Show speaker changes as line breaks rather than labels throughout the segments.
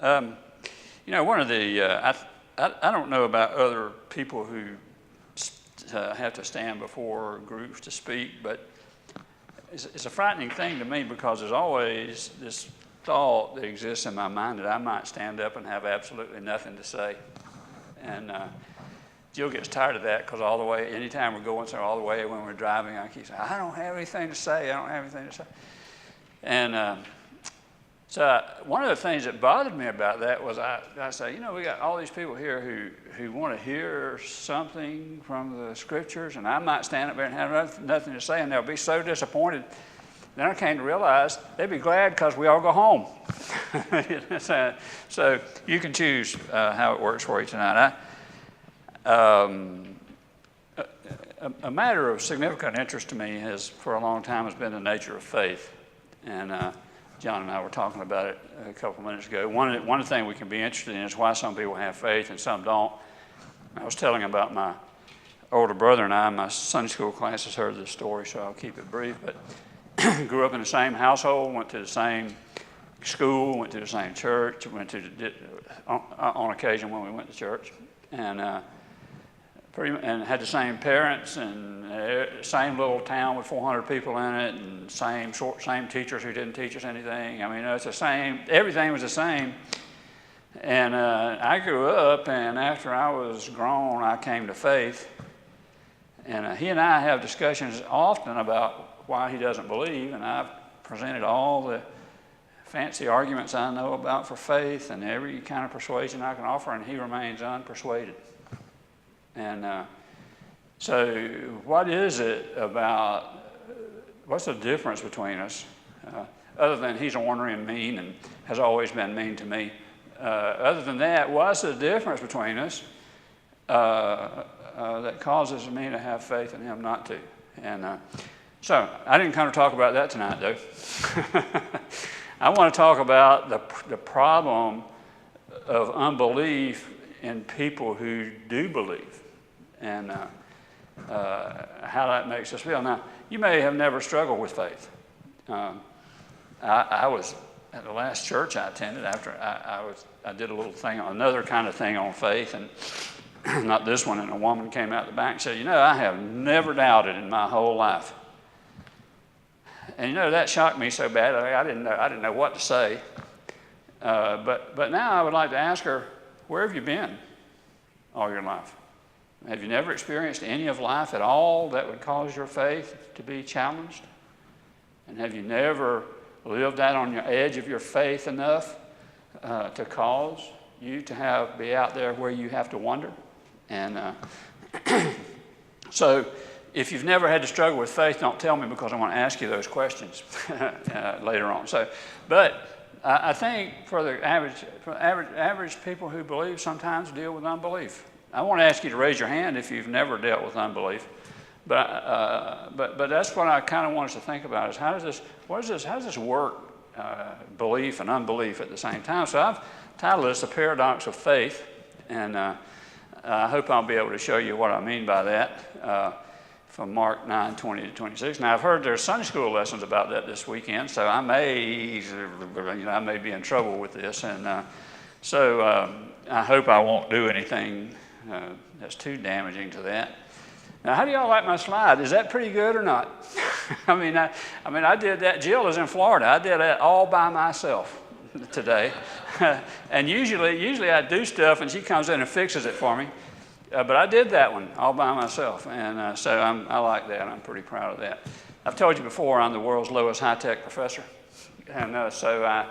One of the, I don't know about other people who have to stand before groups to speak, but it's a frightening thing to me because there's always this thought that exists in my mind that I might stand up and have absolutely nothing to say. And Jill gets tired of that because all the way, anytime we're going somewhere, all the way when we're driving, I keep saying, I don't have anything to say, I don't have anything to say. And so one of the things that bothered me about that was I say, we got all these people here who want to hear something from the scriptures, and I might stand up there and have nothing to say, and they'll be so disappointed. Then I came to realize they'd be glad because we all go home. So you can choose how it works for you tonight. A matter of significant interest to me for a long time has been the nature of faith. And John and I were talking about it a couple of minutes ago. One of the things we can be interested in is why some people have faith and some don't. I was telling about my older brother and I. My Sunday school class has heard this story, so I'll keep it brief. But grew up in the same household, went to the same school, went to the same church, on occasion when we went to church, and had the same parents and same little town with 400 people in it, and same teachers who didn't teach us anything. I mean, it's the same. Everything was the same. And I grew up, and after I was grown, I came to faith. And he and I have discussions often about why he doesn't believe, and I've presented all the fancy arguments I know about for faith and every kind of persuasion I can offer, and he remains unpersuaded. And so what is it about, what's the difference between us? Other than he's ornery and mean and has always been mean to me. Other than that, what's the difference between us that causes me to have faith and him not to? And so I didn't come to talk about that tonight, though. I want to talk about the problem of unbelief in people who do believe, and how that makes us feel. Now, you may have never struggled with faith. I was at the last church I attended after I did a little thing, another kind of thing on faith, and not this one. And a woman came out the back and said, I have never doubted in my whole life. And that shocked me so bad. I didn't know what to say. But now I would like to ask her, where have you been all your life? Have you never experienced any of life at all that would cause your faith to be challenged? And have you never lived out on your edge of your faith enough to cause you to be out there where you have to wonder? And so if you've never had to struggle with faith, don't tell me, because I want to ask you those questions later on. But I think for the average people who believe sometimes deal with unbelief. I want to ask you to raise your hand if you've never dealt with unbelief. But that's what I kind of want us to think about: is how does this work? Belief and unbelief at the same time. So I've titled this "The Paradox of Faith," and I hope I'll be able to show you what I mean by that. From Mark 9:20 to 26. Now, I've heard there's Sunday school lessons about that this weekend, so I may be in trouble with this, and so I hope I won't do anything that's too damaging to that. Now, how do y'all like my slide? Is that pretty good or not? I did that. Jill is in Florida. I did that all by myself today, and usually I do stuff, and she comes in and fixes it for me. But I did that one all by myself, and so I like that. I'm pretty proud of that. I've told you before, I'm the world's lowest high-tech professor, and so I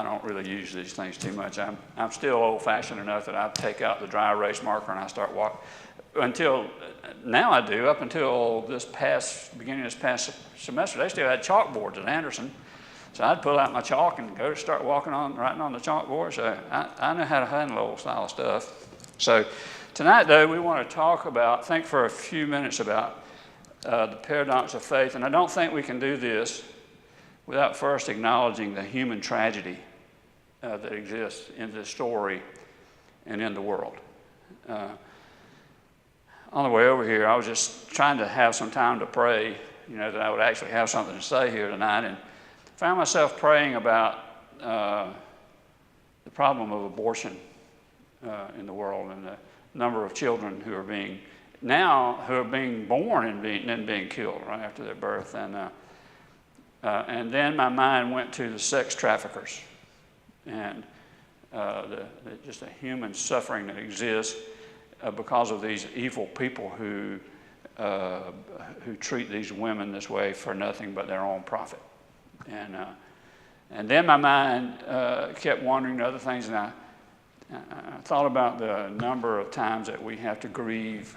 don't really use these things too much. I'm still old-fashioned enough that I take out the dry erase marker and I start walking. Until now, I do. Up until beginning of this past semester, they still had chalkboards at Anderson. So I'd pull out my chalk and go to start writing on the chalkboard. So I know how to handle old style stuff. So tonight, though, we want to think for a few minutes about the paradox of faith. And I don't think we can do this without first acknowledging the human tragedy that exists in this story and in the world. On the way over here, I was just trying to have some time to pray, that I would actually have something to say here tonight, and found myself praying about the problem of abortion in the world, and the number of children who are being born and being killed right after their birth. And then my mind went to the sex traffickers and just the human suffering that exists because of these evil people who treat these women this way for nothing but their own profit. And then my mind kept wandering to other things, and I thought about the number of times that we have to grieve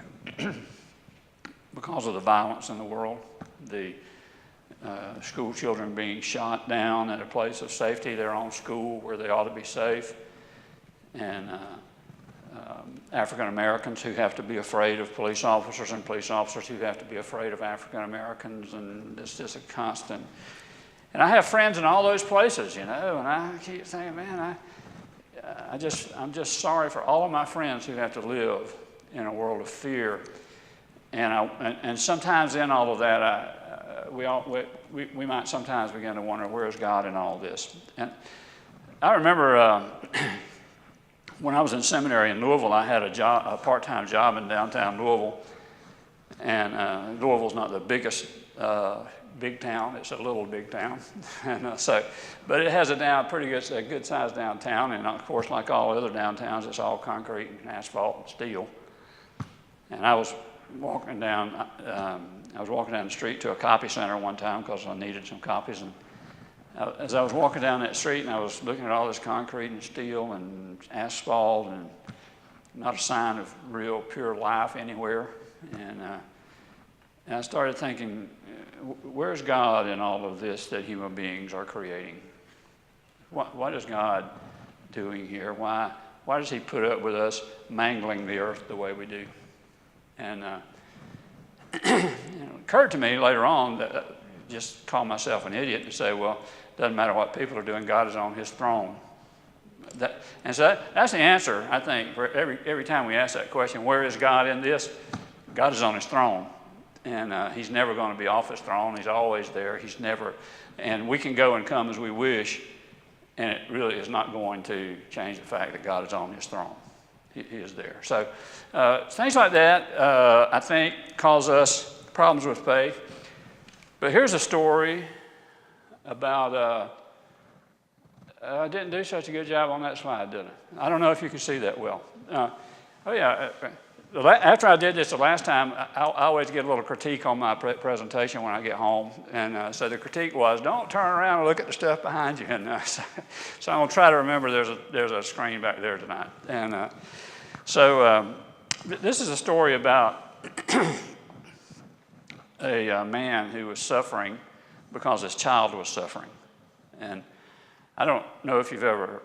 because of the violence in the world, the school children being shot down at a place of safety, their own school where they ought to be safe, and African Americans who have to be afraid of police officers, and police officers who have to be afraid of African Americans, and it's just a constant. And I have friends in all those places, and I keep saying, man, I'm just sorry for all of my friends who have to live in a world of fear. And sometimes in all of that, we might sometimes begin to wonder, where is God in all this? And I remember when I was in seminary in Louisville, I had a part-time job in downtown Louisville. And Louisville's not the biggest big town; it's a little big town, but it has a good sized downtown. And of course, like all other downtowns, it's all concrete and asphalt and steel. And I was walking down the street to a copy center one time because I needed some copies. And as I was walking down that street, and I was looking at all this concrete and steel and asphalt, and not a sign of real pure life anywhere. And I started thinking, where's God in all of this that human beings are creating? What is God doing here? Why does he put up with us mangling the earth the way we do? And it occurred to me later on that I just call myself an idiot and say, well, it doesn't matter what people are doing, God is on his throne. That's the answer, I think, for every time we ask that question, where is God in this? God is on his throne. And he's never going to be off his throne. He's always there. And we can go and come as we wish, and it really is not going to change the fact that God is on his throne. He is there. So things like that, I think, cause us problems with faith. But here's a story about, I didn't do such a good job on that slide, did I? I don't know if you can see that well. After I did this the last time, I always get a little critique on my presentation when I get home. And so the critique was, don't turn around and look at the stuff behind you. And so I'm going to try to remember there's a screen back there tonight. And so this is a story about a man who was suffering because his child was suffering. And I don't know if you've ever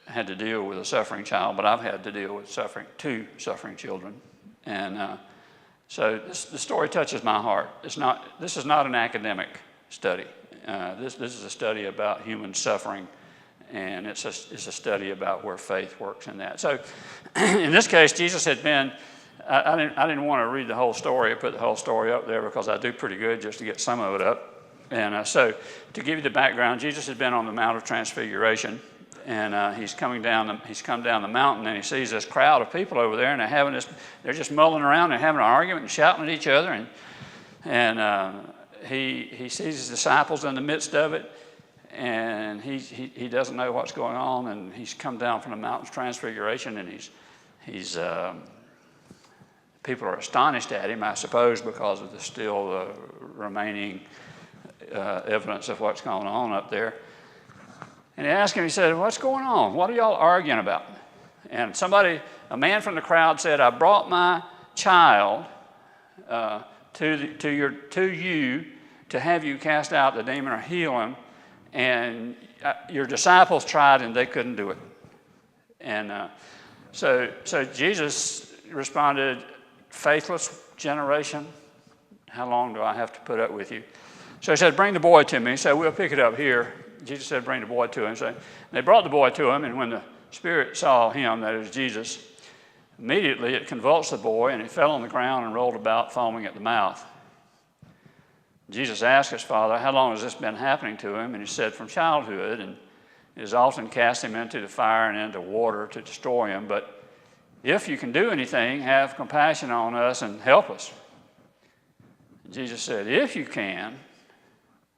had to deal with a suffering child, but I've had to deal with two suffering children. And so the story touches my heart. This is not an academic study. This is a study about human suffering, and it's a study about where faith works in that. So in this case, Jesus had been, I didn't want to read the whole story or put the whole story up there because I do pretty good just to get some of it up. And so to give you the background, Jesus had been on the Mount of Transfiguration. And he's come down the mountain, and he sees this crowd of people over there, and they're just mulling around and having an argument and shouting at each other. And he sees his disciples in the midst of it, and he doesn't know what's going on. And he's come down from the Mount of Transfiguration, and he's people are astonished at him, I suppose, because of the still remaining evidence of what's going on up there. And he asked him, he said, what's going on? What are y'all arguing about? And a man from the crowd said, I brought my child to you to have you cast out the demon or heal him, and your disciples tried and they couldn't do it. And so Jesus responded, faithless generation, how long do I have to put up with you? So he said, bring the boy to me. He said, we'll pick it up here. Jesus said, bring the boy to him. So they brought the boy to him, and when the spirit saw him, that is Jesus, immediately it convulsed the boy, and he fell on the ground and rolled about, foaming at the mouth. Jesus asked his father, how long has this been happening to him? And he said, from childhood. And is often cast him into the fire and into water to destroy him. But if you can do anything, have compassion on us and help us. Jesus said, if you can,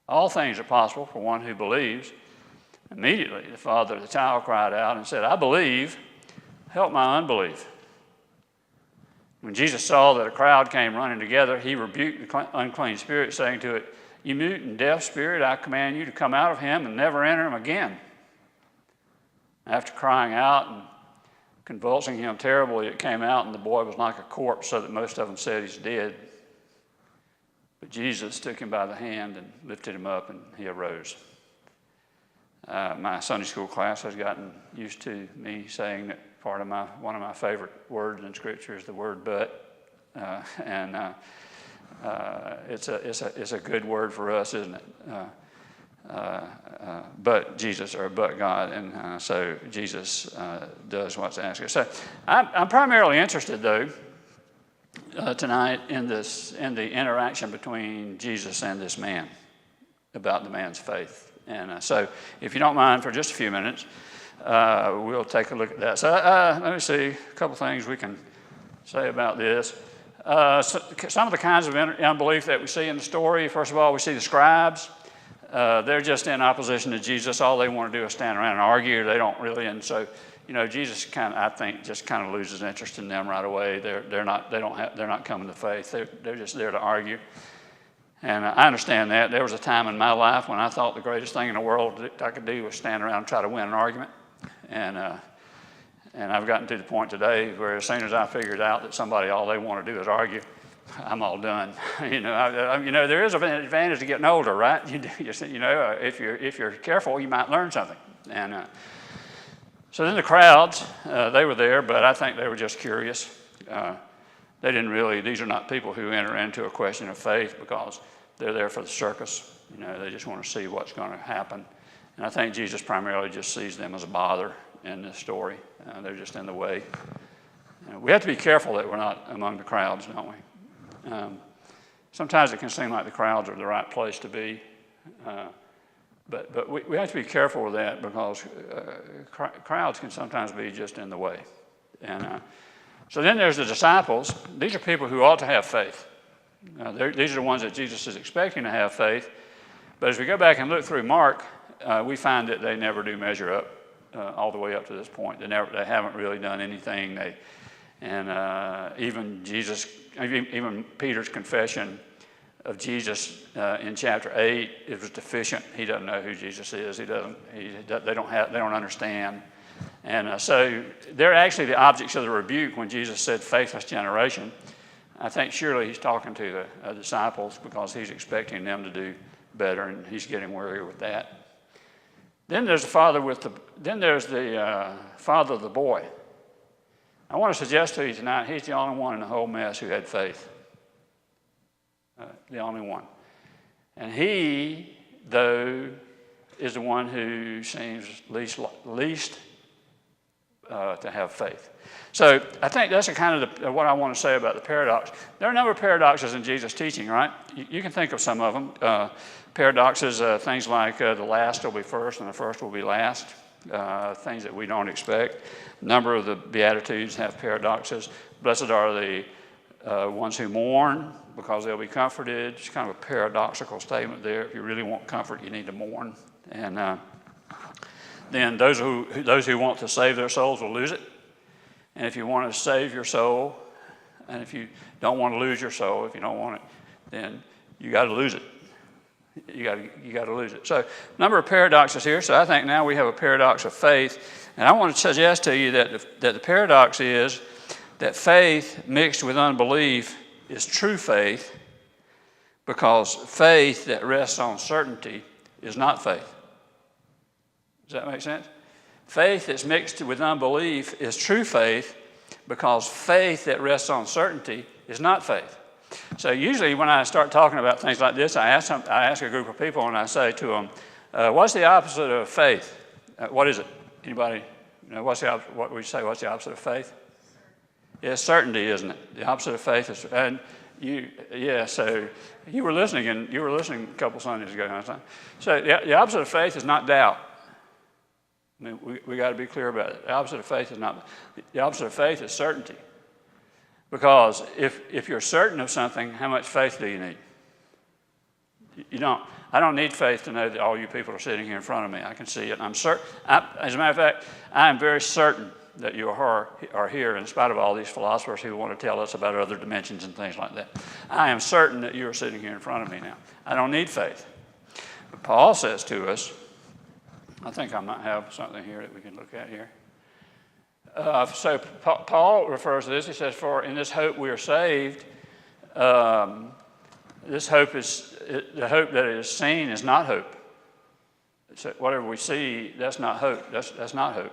all things are possible for one who believes. Immediately, the father of the child cried out and said, I believe, help my unbelief. When Jesus saw that a crowd came running together, he rebuked the unclean spirit, saying to it, you mute and deaf spirit, I command you to come out of him and never enter him again. After crying out and convulsing him terribly, it came out, and the boy was like a corpse, so that most of them said he's dead. But Jesus took him by the hand and lifted him up, and he arose. My Sunday school class has gotten used to me saying that one of my favorite words in Scripture is the word "but," it's a good word for us, isn't it? But Jesus, or but God, and so Jesus does what's asked of us. So I'm primarily interested, though, tonight in the interaction between Jesus and this man, about the man's faith. And so, if you don't mind, for just a few minutes, we'll take a look at that. So let me see a couple things we can say about this. Some of the kinds of unbelief that we see in the story. First of all, we see the scribes. They're just in opposition to Jesus. All they want to do is stand around and argue. They don't really, and so Jesus I think, just kind of loses interest in them right away. They're not coming to faith. They're just there to argue. And I understand that. There was a time in my life when I thought the greatest thing in the world that I could do was stand around and try to win an argument. And I've gotten to the point today where as soon as I figured out that somebody, all they want to do is argue, I'm all done. There is an advantage to getting older, right? If you're careful, you might learn something. And so then the crowds, they were there, but I think they were just curious. They didn't really, these are not people who enter into a question of faith because they're there for the circus. They just want to see what's going to happen. And I think Jesus primarily just sees them as a bother in this story. They're just in the way. We have to be careful that we're not among the crowds, don't we? Sometimes it can seem like the crowds are the right place to be. But we have to be careful with that because crowds can sometimes be just in the way. And so then there's the disciples. These are people who ought to have faith. These are the ones that Jesus is expecting to have faith. But as we go back and look through Mark, we find that they never do measure up all the way up to this point. They haven't really done anything. Even Peter's confession of Jesus in chapter 8, it was deficient. He doesn't know who Jesus is. They don't understand. And so they're actually the objects of the rebuke when Jesus said faithless generation. I think surely he's talking to the disciples because he's expecting them to do better, and he's getting weary with that. Then there's the father of the boy. I want to suggest to you tonight, he's the only one in the whole mess who had faith. The only one. And he, though, is the one who seems least to have faith. So I think that's kind of what I want to say about the paradox. There are a number of paradoxes in Jesus' teaching, right? You can think of some of them. Paradoxes, things like the last will be first and the first will be last, things that we don't expect. A number of the Beatitudes have paradoxes. Blessed are the ones who mourn because they'll be comforted. It's kind of a paradoxical statement there. If you really want comfort, you need to mourn. And then those who want to save their souls will lose it. And if you want to save your soul, and if you don't want to lose your soul, if you don't want it, then you got to lose it. You got to lose it. So, a number of paradoxes here. So, I think now we have a paradox of faith, and I want to suggest to you that the paradox is that faith mixed with unbelief is true faith, because faith that rests on certainty is not faith. Does that make sense? Faith that's mixed with unbelief is true faith, because faith that rests on certainty is not faith. So usually when I start talking about things like this, I ask a group of people and I say to them, what's the opposite of faith? What is it? Anybody? What would you say? What's the opposite of faith? It's certainty, isn't it? The opposite of faith is, so you were listening a couple Sundays ago. So the opposite of faith is not doubt. I mean, we got to be clear about it. The opposite of faith is not. The opposite of faith is certainty. Because if you're certain of something, how much faith do you need? You don't. I don't need faith to know that all you people are sitting here in front of me. I can see it. I'm certain. As a matter of fact, I am very certain that you are here in spite of all these philosophers who want to tell us about other dimensions and things like that. I am certain that you are sitting here in front of me now. I don't need faith. But Paul says to us, I think I might have something here that we can look at here. So Paul refers to this. He says, for in this hope we are saved. This hope is, the hope that is seen is not hope. So whatever we see, that's not hope. That's not hope.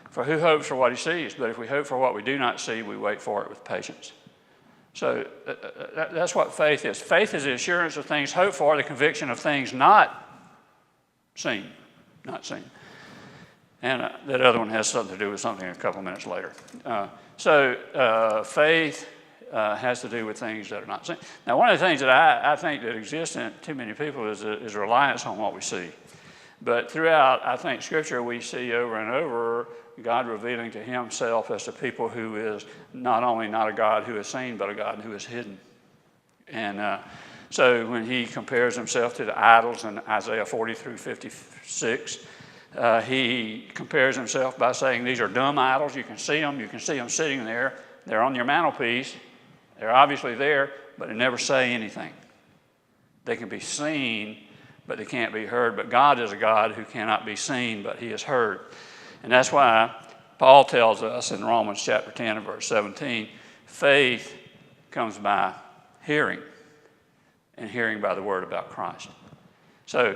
For who hopes for what he sees? But if we hope for what we do not see, we wait for it with patience. So that's what faith is. Faith is the assurance of things hoped for, the conviction of things not seen. Not seen. And that other one has something to do with something a couple minutes later. Faith has to do with things that are not seen. Now, one of the things that I think that exists in too many people is reliance on what we see. But throughout, I think, Scripture, we see over and over God revealing to himself as to people who is not only not a God who is seen, but a God who is hidden. And so when he compares himself to the idols in Isaiah 40 through 56, he compares himself by saying these are dumb idols. You can see them sitting there. They're on your mantelpiece. They're obviously there, but they never say anything. They can be seen, but they can't be heard. But God is a God who cannot be seen, but he is heard. And that's why Paul tells us in Romans chapter 10 and verse 17, faith comes by hearing, and hearing by the word about Christ. So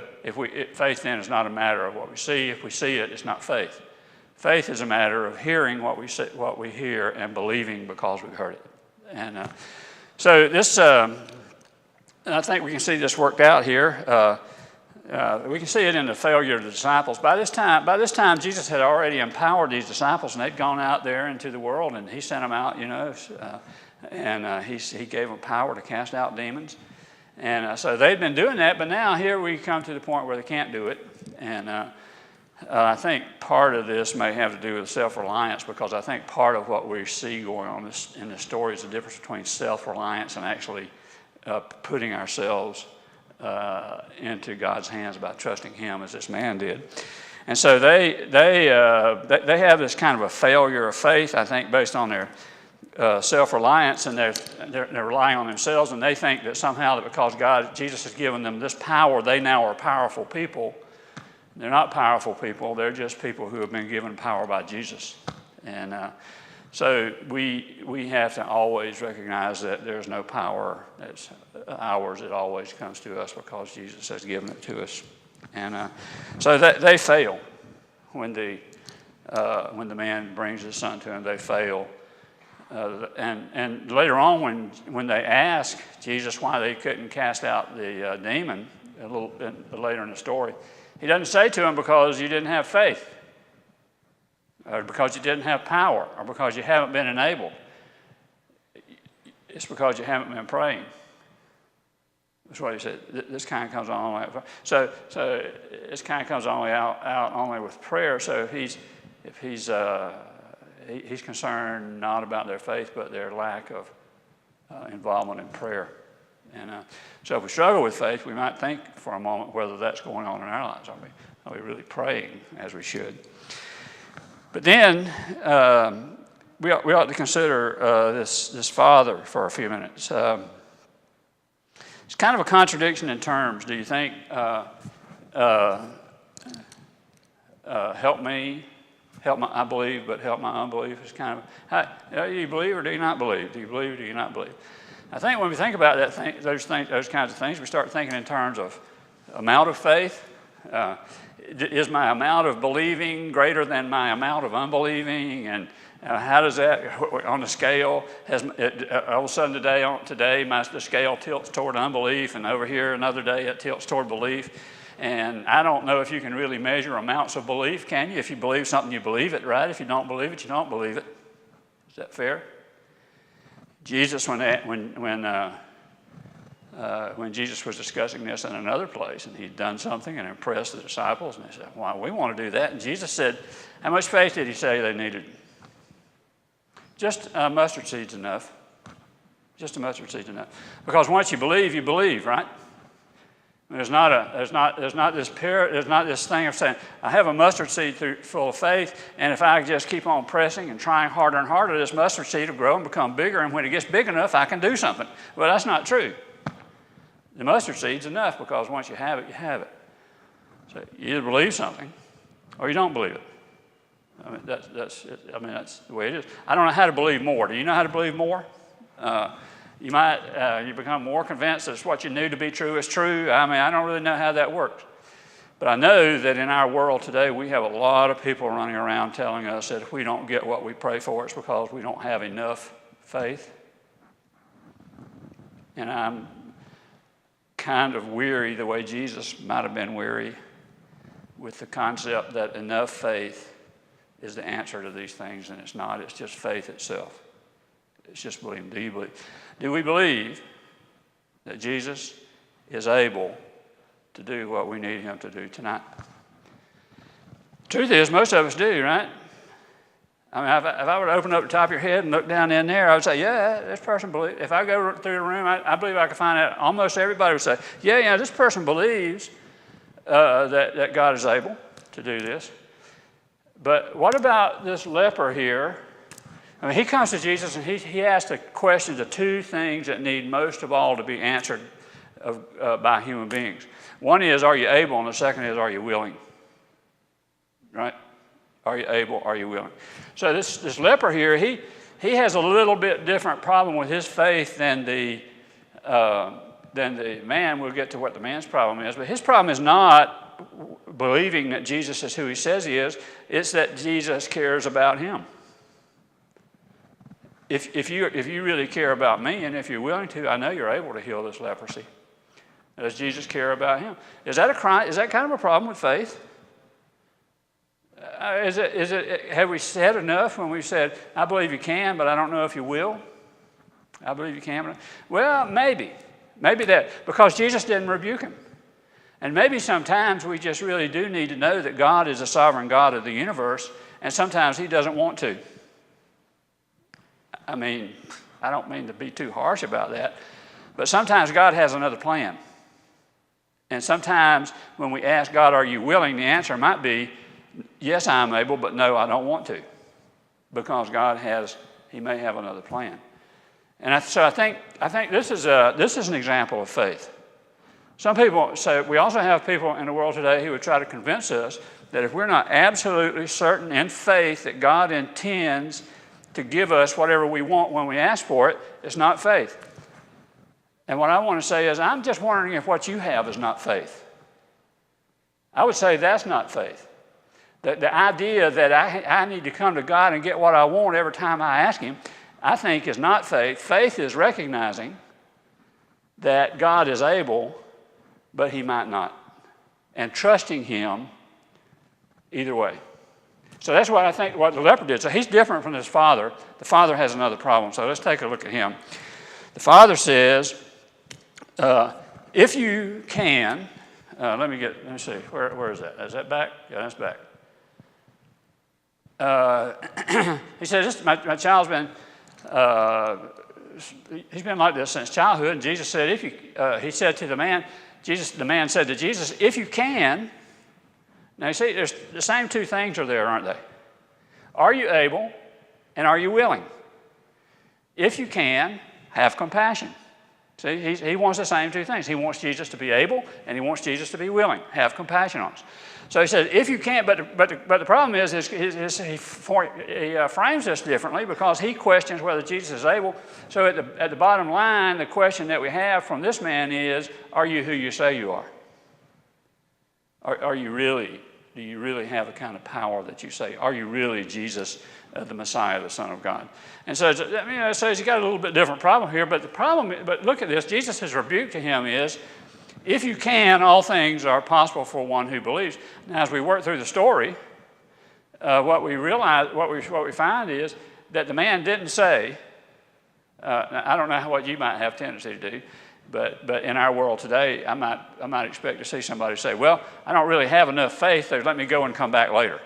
faith then is not a matter of what we see. If we see it, it's not faith. Faith is a matter of hearing what we hear and believing because we heard it. And so this, I think we can see this worked out here. We can see it in the failure of the disciples. By this time, Jesus had already empowered these disciples, and they'd gone out there into the world, and he sent them out, and he gave them power to cast out demons. And so they'd been doing that, but now here we come to the point where they can't do it. And I think part of this may have to do with self-reliance, because I think part of what we see going on in this story is the difference between self-reliance and actually putting ourselves into God's hands by trusting him as this man did. And so they have this kind of a failure of faith, I think, based on their self-reliance, and they're relying on themselves, and they think that somehow that because Jesus has given them this power, they now are powerful people. They're not powerful people. They're just people who have been given power by Jesus. And so we have to always recognize that there's no power that's ours. It always comes to us because Jesus has given it to us. And so they fail when the man brings his son to him. They fail. And later on, when they ask Jesus why they couldn't cast out the demon, a little bit later in the story, he doesn't say to them because you didn't have faith, or because you didn't have power, or because you haven't been enabled. It's because you haven't been praying. That's what he said. This kind comes on only. So this kind comes only out only with prayer. So if he's concerned not about their faith, but their lack of involvement in prayer. And so if we struggle with faith, we might think for a moment whether that's going on in our lives. Are we really praying as we should? But then we ought to consider this father for a few minutes. It's kind of a contradiction in terms. Do you think help me? I believe, but help my unbelief is kind of, do you believe or do you not believe? Do you believe or do you not believe? I think when we think about those kinds of things, we start thinking in terms of amount of faith. Is my amount of believing greater than my amount of unbelieving? And how does that, on the scale, all of a sudden today the scale tilts toward unbelief, and over here another day it tilts toward belief. And I don't know if you can really measure amounts of belief, can you? If you believe something, you believe it, right? If you don't believe it, you don't believe it. Is that fair? Jesus, when when Jesus was discussing this in another place, and he'd done something and impressed the disciples, and they said, "Well, we want to do that." And Jesus said, "How much faith did he say they needed?" Just a mustard seed's enough. Just a mustard seed's enough. Because once you believe, right? There's not this thing of saying, I have a mustard seed full of faith, and if I just keep on pressing and trying harder and harder, this mustard seed will grow and become bigger, and when it gets big enough, I can do something. Well, that's not true. The mustard seed's enough, because once you have it, you have it. So you either believe something or you don't believe it. I mean, that's the way it is. I don't know how to believe more. Do you know how to believe more? You might you become more convinced that what you knew to be true is true. I mean, I don't really know how that works. But I know that in our world today, we have a lot of people running around telling us that if we don't get what we pray for, it's because we don't have enough faith. And I'm kind of weary the way Jesus might have been weary with the concept that enough faith is the answer to these things, and it's not. It's just faith itself. It's just believing. Do you believe? Do we believe that Jesus is able to do what we need him to do tonight? Truth is, most of us do, right? I mean, if I were to open up the top of your head and look down in there, I would say, yeah, this person believes. If I go through the room, I believe I could find out almost everybody would say, yeah, this person believes that God is able to do this. But what about this leper here? I mean, he comes to Jesus and he asks the question, the two things that need most of all to be answered by human beings. One is, are you able? And the second is, are you willing? Right? Are you able? Are you willing? So this leper here, he has a little bit different problem with his faith than the man. We'll get to what the man's problem is. But his problem is not believing that Jesus is who he says he is. It's that Jesus cares about him. If you really care about me, and if you're willing to, I know you're able to heal this leprosy. Does Jesus care about him? Is that kind of a problem with faith? Have we said enough when we said, I believe you can, but I don't know if you will? I believe you can. But well, maybe that, because Jesus didn't rebuke him. And maybe sometimes we just really do need to know that God is the sovereign God of the universe, and sometimes he doesn't want to. I mean, I don't mean to be too harsh about that, but sometimes God has another plan. And sometimes when we ask God, are you willing, the answer might be, yes, I'm able, but no, I don't want to. Because he may have another plan. And so I think this is an example of faith. Some people say, we also have people in the world today who would try to convince us that if we're not absolutely certain in faith that God intends to give us whatever we want when we ask for it, it's not faith. And what I want to say is, I'm just wondering if what you have is not faith. I would say that's not faith. The idea that I need to come to God and get what I want every time I ask him, I think is not faith. Faith is recognizing that God is able, but he might not. And trusting him either way. So that's what I think what the leper did. So he's different from his father. The father has another problem. So let's take a look at him. The father says, if you can, let me see, where is that? Is that back? Yeah, that's back. He says, my child's been, he's been like this since childhood. And Jesus said, he said to the man, the man said to Jesus, if you can. Now, you see, there's the same two things are there, aren't they? Are you able and are you willing? If you can, have compassion. See, he wants the same two things. He wants Jesus to be able and he wants Jesus to be willing. Have compassion on us. So he says, if you can't, but the problem is he frames this differently because he questions whether Jesus is able. So at the bottom line, the question that we have from this man is, are you who you say you are? Are you really, do you really have the kind of power that you say? Are you really Jesus, the Messiah, the Son of God? And so, so he's got a little bit different problem here, but but look at this, Jesus' rebuke to him is, if you can, all things are possible for one who believes. Now, as we work through the story, what we find is that the man didn't say, I don't know what you might have tendency to do, But in our world today, I might expect to see somebody say, well, I don't really have enough faith, so let me go and come back later.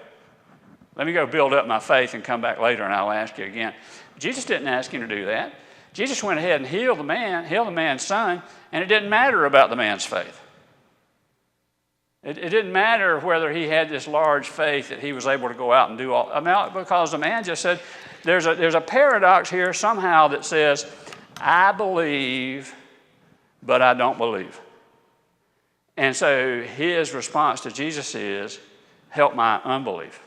Let me go build up my faith and come back later, and I'll ask you again. Jesus didn't ask him to do that. Jesus went ahead and healed the man's son, and it didn't matter about the man's faith. It didn't matter whether he had this large faith that he was able to go out and do all. Because the man just said, there's a paradox here somehow that says, I believe, but I don't believe. And so his response to Jesus is, help my unbelief.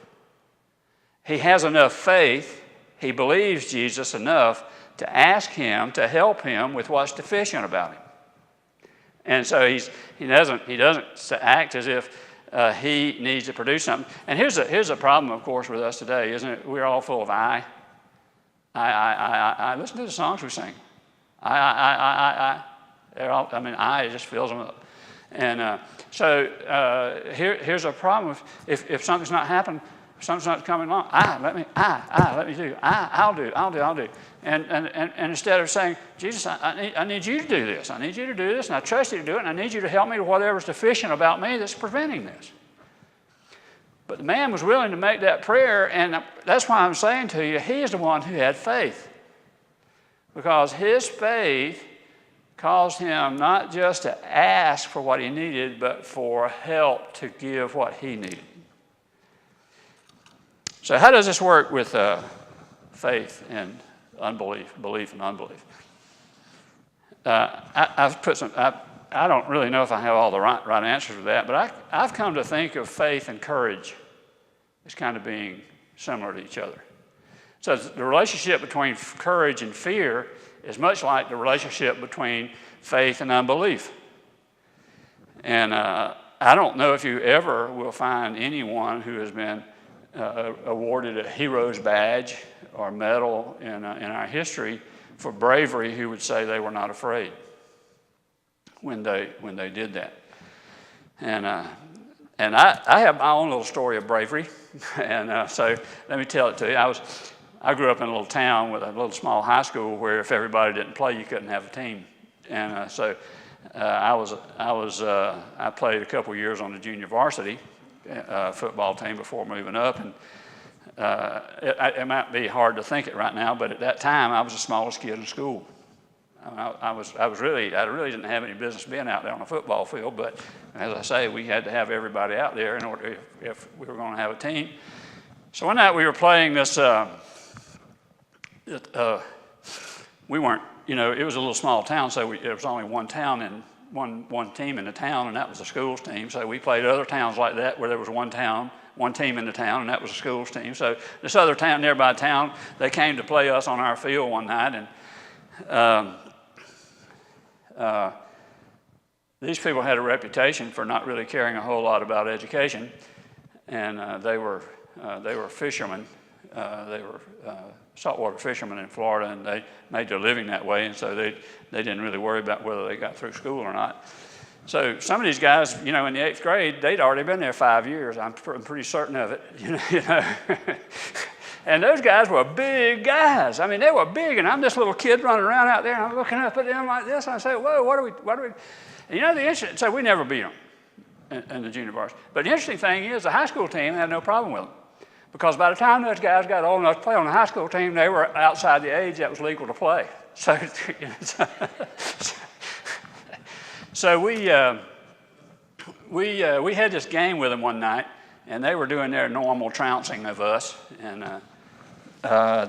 He has enough faith, he believes Jesus enough to ask him to help him with what's deficient about him. And so he doesn't act as if he needs to produce something. And here's a problem, of course, with us today, isn't it? We're all full of I. Listen to the songs we sing. I just fills them up. And here's a problem. If something's not happening, if something's not coming along, let me do. I'll do. And instead of saying, Jesus, I need you to do this. I need you to do this, and I trust you to do it, and I need you to help me with whatever's deficient about me that's preventing this. But the man was willing to make that prayer, and that's why I'm saying to you, he is the one who had faith. Because his faith caused him not just to ask for what he needed, but for help to give what he needed. So how does this work with faith and unbelief, belief and unbelief? I've put some. I don't really know if I have all the right answers to that, but I've come to think of faith and courage as kind of being similar to each other. So the relationship between courage and fear is much like the relationship between faith and unbelief. And I don't know if you ever will find anyone who has been awarded a hero's badge or medal in our history for bravery who would say they were not afraid when they did that. And I have my own little story of bravery, and so let me tell it to you. I grew up in a little town with a little small high school where if everybody didn't play, you couldn't have a team. And I played a couple years on the junior varsity football team before moving up, and it might be hard to think it right now, but at that time I was the smallest kid in school. I really didn't have any business being out there on the football field, but as I say, we had to have everybody out there in order if we were going to have a team. So one night we were playing this. We weren't, it was a little small town, so there was only one town and one team in the town, and that was the school's team. So we played other towns like that where there was one team in the town, and that was the school's team. So this other town, nearby town, they came to play us on our field one night, and these people had a reputation for not really caring a whole lot about education, and they were fishermen. They were saltwater fishermen in Florida, and they made their living that way, and so they didn't really worry about whether they got through school or not. So some of these guys, in the 8th grade, they'd already been there 5 years. I'm pretty certain of it, And those guys were big guys. I mean, they were big, and I'm this little kid running around out there, and I'm looking up at them like this, and I say, whoa, what do we? The interesting, so we never beat them in the junior varsity. But the interesting thing is the high school team had no problem with them. Because by the time those guys got old enough to play on the high school team, they were outside the age that was legal to play. So we had this game with them one night, and they were doing their normal trouncing of us, and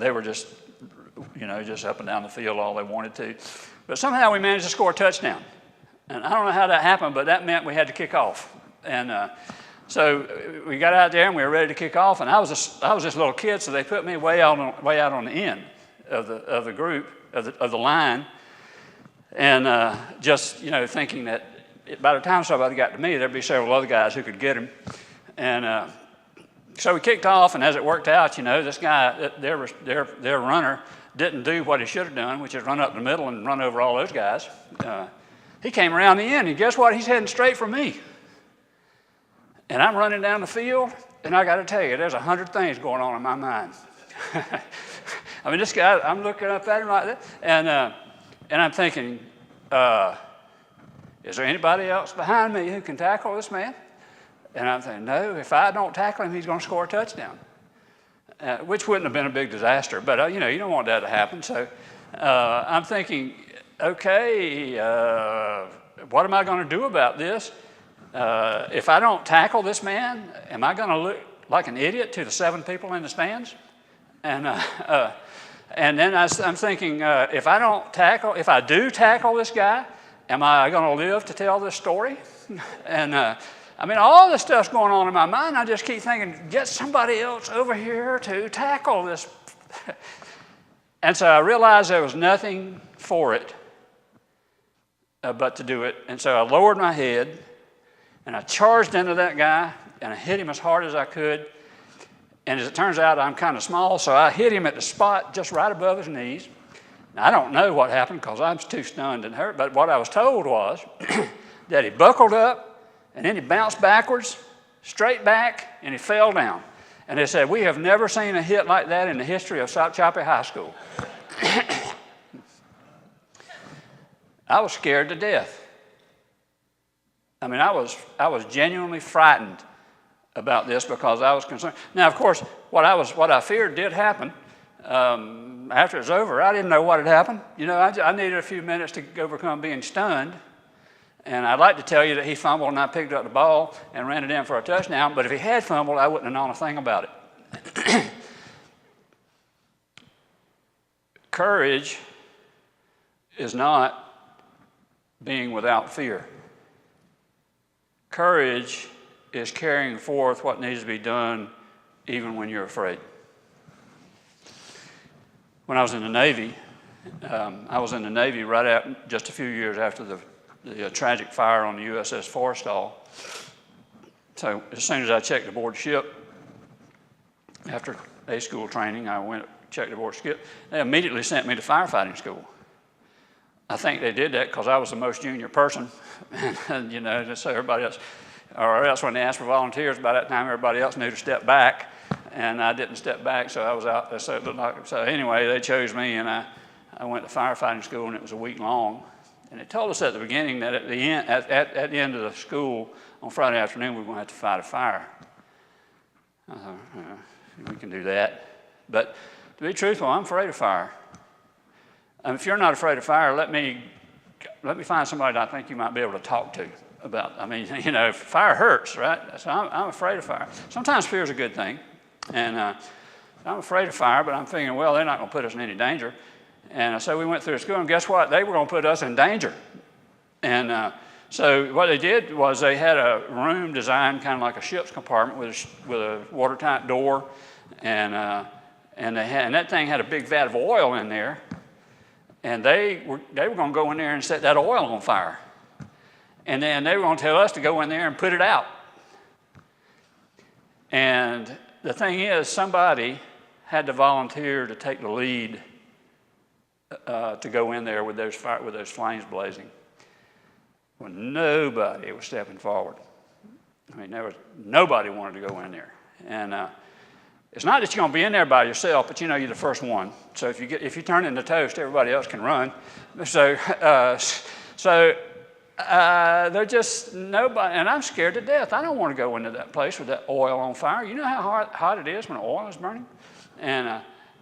they were just up and down the field all they wanted to. But somehow we managed to score a touchdown. And I don't know how that happened, but that meant we had to kick off. And so we got out there and we were ready to kick off, and I was this little kid, so they put me way out on the end of the group of the line, and just thinking that by the time somebody got to me, there'd be several other guys who could get him, and so we kicked off, and as it worked out, this guy, their runner, didn't do what he should have done, which is run up the middle and run over all those guys. He came around the end, and guess what? He's heading straight for me. And I'm running down the field, and I got to tell you, there's 100 things going on in my mind. I mean, this guy, I'm looking up at him like that, and I'm thinking, is there anybody else behind me who can tackle this man? And I'm thinking, no, if I don't tackle him, he's going to score a touchdown, which wouldn't have been a big disaster. But, you don't want that to happen. So I'm thinking, okay, what am I going to do about this? If I don't tackle this man, am I going to look like an idiot to the 7 people in the stands? And then I'm thinking, if I do tackle this guy, am I going to live to tell this story? And all this stuff's going on in my mind. I just keep thinking, get somebody else over here to tackle this. And so I realized there was nothing for it but to do it. And so I lowered my head, and I charged into that guy, and I hit him as hard as I could. And as it turns out, I'm kind of small, so I hit him at the spot just right above his knees. Now, I don't know what happened because I was too stunned and hurt, but what I was told was that he buckled up, and then he bounced backwards, straight back, and he fell down. And they said, we have never seen a hit like that in the history of South Chappie High School. I was scared to death. I was genuinely frightened about this because I was concerned. Now, of course, what I feared did happen. After it was over, I didn't know what had happened. I needed a few minutes to overcome being stunned. And I'd like to tell you that he fumbled and I picked up the ball and ran it in for a touchdown, but if he had fumbled, I wouldn't have known a thing about it. Courage is not being without fear. Courage is carrying forth what needs to be done even when you're afraid. When I was in the Navy, right just a few years after the tragic fire on the USS Forrestal. So as soon as I checked aboard ship, after A school training, I went checked aboard ship. They immediately sent me to firefighting school. I think they did that because I was the most junior person, and so everybody else, or else when they asked for volunteers, by that time everybody else knew to step back, and I didn't step back, so I was out there. So anyway, they chose me, and I went to firefighting school, and it was a week long. And they told us at the beginning that at the end of the school on Friday afternoon, we were going to have to fight a fire. I thought, we can do that. But to be truthful, I'm afraid of fire. If you're not afraid of fire, let me find somebody that I think you might be able to talk to about. Fire hurts, right? So I'm afraid of fire. Sometimes fear is a good thing. And I'm afraid of fire, but I'm thinking, well, they're not going to put us in any danger. And so we went through school, and guess what? They were going to put us in danger. And so what they did was they had a room designed kind of like a ship's compartment with a watertight door, and that thing had a big vat of oil in there. And they were going to go in there and set that oil on fire. And then they were going to tell us to go in there and put it out. And the thing is, somebody had to volunteer to take the lead to go in there with those flames blazing. Well, nobody was stepping forward. Nobody wanted to go in there. And it's not that you're going to be in there by yourself, but you're the first one. So if you turn into toast, everybody else can run. So they're just nobody, and I'm scared to death. I don't want to go into that place with that oil on fire. You know how hot it is when oil is burning?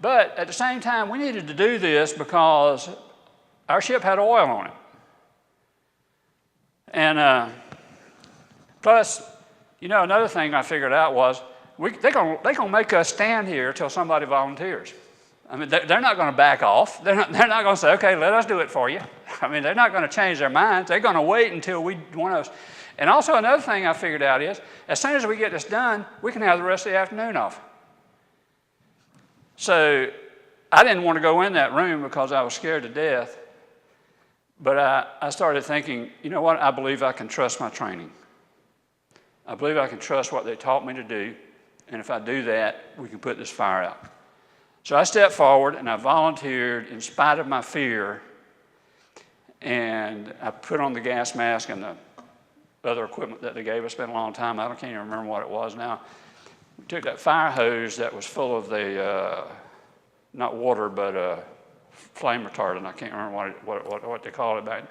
But at the same time, we needed to do this because our ship had oil on it. And plus, another thing I figured out was they're going to make us stand here till somebody volunteers. They're not going to back off. They're not going to say, okay, let us do it for you. They're not going to change their minds. They're going to wait until one of us. And also another thing I figured out is, as soon as we get this done, we can have the rest of the afternoon off. So I didn't want to go in that room because I was scared to death. But I started thinking, you know what? I believe I can trust my training. I believe I can trust what they taught me to do. And if I do that, we can put this fire out. So I stepped forward and I volunteered in spite of my fear. And I put on the gas mask and the other equipment that they gave us. It's been a long time. I can't even remember what it was now. We took that fire hose that was full of the, not water, but flame retardant. I can't remember what they called it back.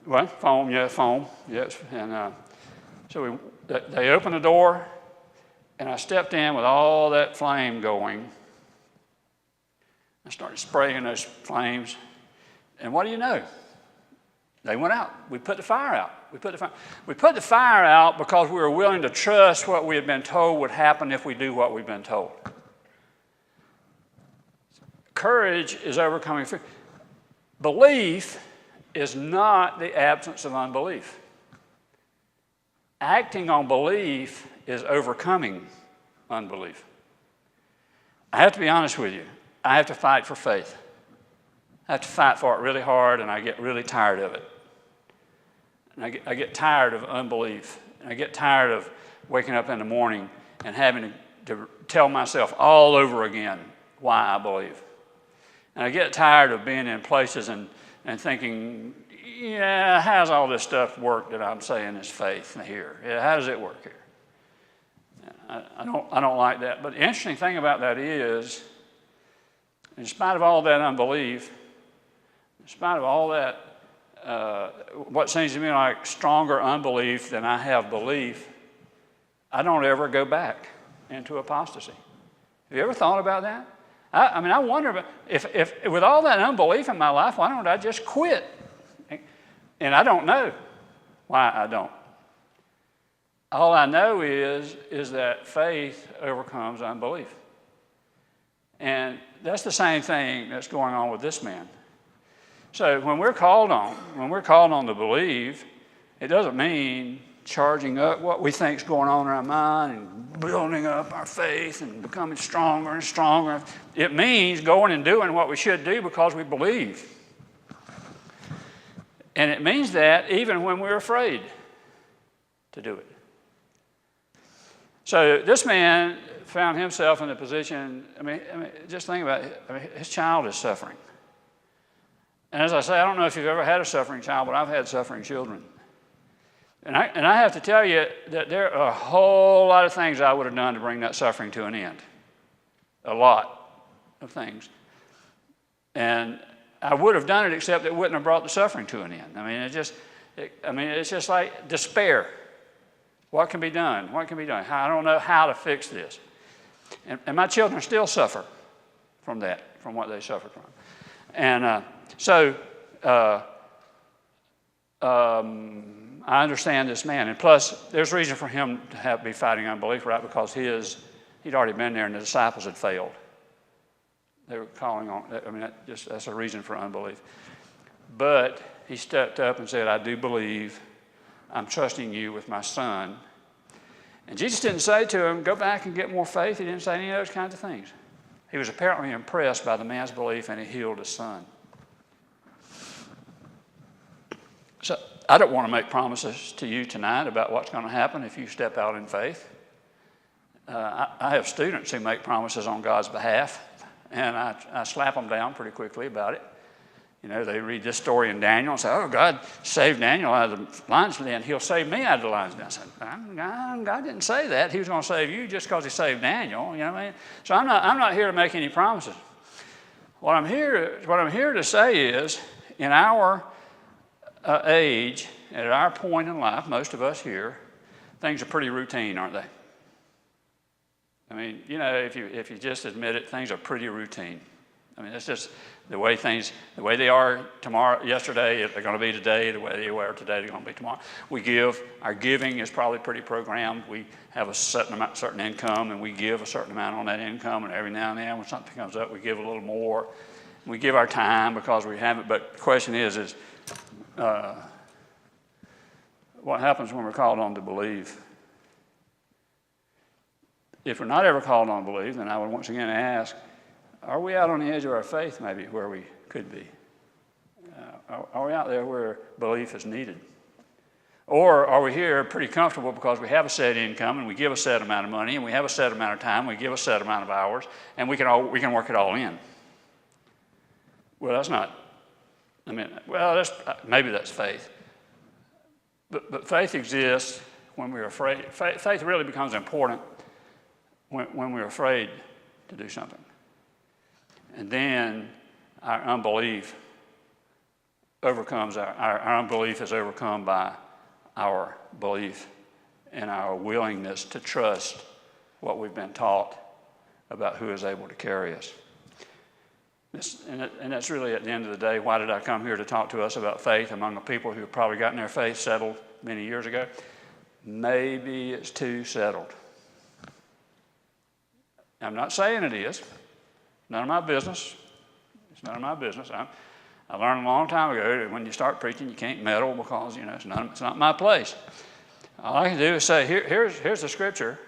Well, foam, yes. And so they opened the door, and I stepped in with all that flame going. I started spraying those flames, and what do you know? They went out. We put the fire out. We put the fire out because we were willing to trust what we had been told would happen if we do what we've been told. Courage is overcoming fear. Belief is not the absence of unbelief. Acting on belief is overcoming unbelief. I have to be honest with you. I have to fight for faith. I have to fight for it really hard, and I get really tired of it. And I get tired of unbelief. And I get tired of waking up in the morning and having to tell myself all over again why I believe. And I get tired of being in places and thinking, yeah, how's all this stuff work that I'm saying is faith here? Yeah, how does it work here? I don't like that. But the interesting thing about that is, in spite of all that unbelief, in spite of all that, what seems to me like stronger unbelief than I have belief, I don't ever go back into apostasy. Have you ever thought about that? I wonder about if with all that unbelief in my life, why don't I just quit? And I don't know why I don't. All I know is that faith overcomes unbelief. And that's the same thing that's going on with this man. So when we're called on to believe, it doesn't mean charging up what we think is going on in our mind and building up our faith and becoming stronger and stronger. It means going and doing what we should do because we believe. And it means that even when we're afraid to do it. So this man found himself in a position, just think about it. His child is suffering. And as I say, I don't know if you've ever had a suffering child, but I've had suffering children. And I have to tell you that there are a whole lot of things I would have done to bring that suffering to an end. A lot of things. And I would have done it, except it wouldn't have brought the suffering to an end. It's just like despair. What can be done? What can be done? I don't know how to fix this. And my children still suffer from that, from what they suffered from. And I understand this man. And plus, there's reason for him to be fighting unbelief, right? Because he'd already been there and the disciples had failed. They were calling on, that's a reason for unbelief. But he stepped up and said, I do believe. I'm trusting you with my son. And Jesus didn't say to him, go back and get more faith. He didn't say any of those kinds of things. He was apparently impressed by the man's belief, and he healed his son. So I don't want to make promises to you tonight about what's going to happen if you step out in faith. I have students who make promises on God's behalf, and I slap them down pretty quickly about it. You know, they read this story in Daniel and say, oh, God saved Daniel out of the lion's den. He'll save me out of the lion's den. I said, God didn't say that. He was going to save you just because he saved Daniel. You know what I mean? So I'm not here to make any promises. What I'm here to say is, in our age, at our point in life, most of us here, things are pretty routine, aren't they? I mean, you know, if you just admit it, things are pretty routine. I mean, it's just the way they are yesterday, they're going to be today. The way they were today, they're going to be tomorrow. We give. Our giving is probably pretty programmed. We have a certain income, and we give a certain amount on that income. And every now and then, when something comes up, we give a little more. We give our time because we have it. But the question is what happens when we're called on to believe? If we're not ever called on to believe, then I would once again ask, are we out on the edge of our faith maybe where we could be? Are we out there where belief is needed? Or are we here pretty comfortable because we have a set income and we give a set amount of money and we have a set amount of time, we give a set amount of hours, and we can work it all in? Well, that's not, maybe that's faith. But faith exists when we're afraid. Faith really becomes important when we're afraid to do something. And then our unbelief overcomes our unbelief is overcome by our belief and our willingness to trust what we've been taught about who is able to carry us. And that's really, at the end of the day, why did I come here to talk to us about faith among the people who have probably gotten their faith settled many years ago? Maybe it's too settled. I'm not saying it is. None of my business. It's none of my business. I learned a long time ago that when you start preaching, you can't meddle because, it's not my place. All I can do is say, here's the scripture.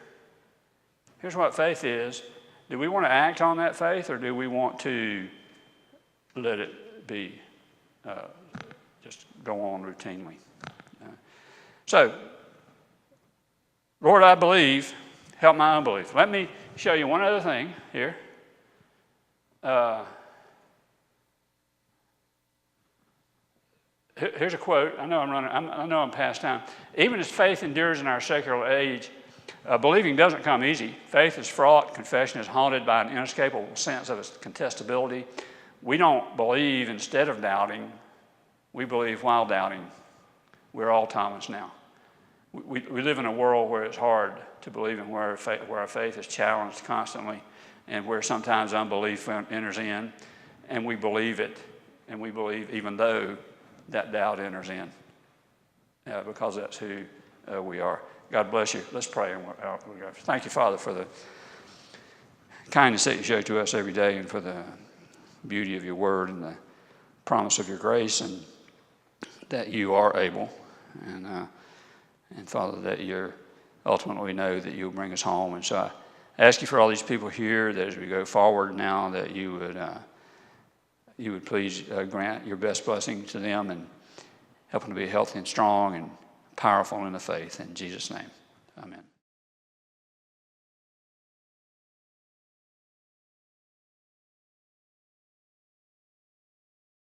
Here's what faith is. Do we want to act on that faith, or do we want to let it be, just go on routinely? So, Lord, I believe, help my unbelief. Let me show you one other thing here. Here's a quote. I know I'm past time. Even as faith endures in our secular age, believing doesn't come easy. Faith is fraught. Confession is haunted by an inescapable sense of its contestability. We don't believe instead of doubting. We believe while doubting. We're all Thomas now. We live in a world where it's hard to believe and where our faith is challenged constantly, and where sometimes unbelief enters in, and we believe it, and we believe even though that doubt enters in, because that's who we are. God bless you. Let's pray. Thank you, Father, for the kindness that you show to us every day, and for the beauty of your word and the promise of your grace, and that you are able, and Father, that you're ultimately, we know that you'll bring us home. And so I ask you for all these people here, that as we go forward now, that you would please grant your best blessing to them and help them to be healthy and strong and powerful in the faith. In Jesus' name, amen.